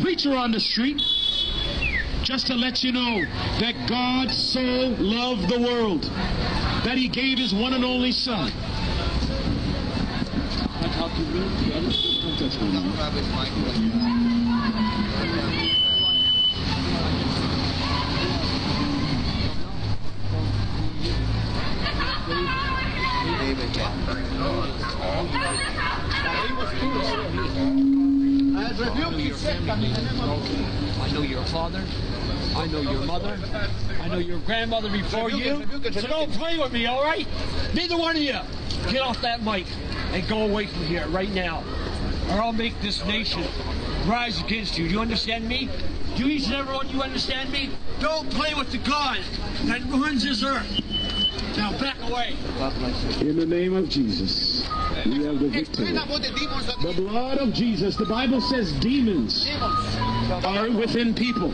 preacher on the street, just to let you know that God so loved the world that He gave His one and only Son. I know your father. I know your mother. I know your grandmother before you. So don't play with me, all right? Neither one of you. Get off that mic and go away from here right now, or I'll make this nation rise against you. Do you understand me? Do each and every one of you understand me? Don't play with the God that ruins this earth. Now back away. In the name of Jesus, we have the victory. The blood of Jesus. The Bible says demons are within people.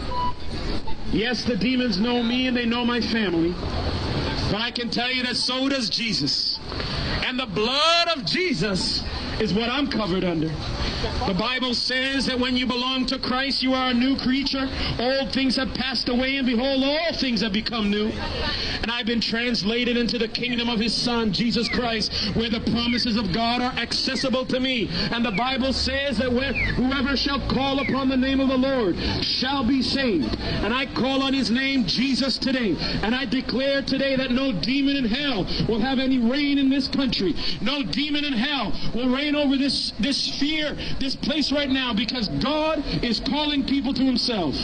Yes, the demons know me and they know my family. But I can tell you that so does Jesus. And the blood of Jesus is what I'm covered under. The Bible says that when you belong to Christ, you are a new creature. Old things have passed away, and behold, all things have become new. And I've been translated into the kingdom of His Son, Jesus Christ, where the promises of God are accessible to me. And the Bible says that whoever shall call upon the name of the Lord shall be saved. And I call on His name, Jesus, today. And I declare today that no demon in hell will have any reign in this country. No demon in hell will reign over this sphere, this place right now, because God is calling people to Himself,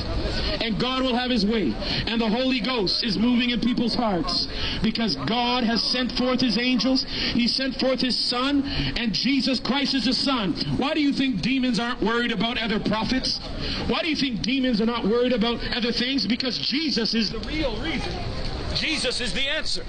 and God will have His way, and the Holy Ghost is moving in people's hearts, because God has sent forth His angels. He sent forth His Son, and Jesus Christ is the Son. Why do you think demons aren't worried about other prophets? Why do you think demons are not worried about other things? Because Jesus is the real reason. Jesus is the answer.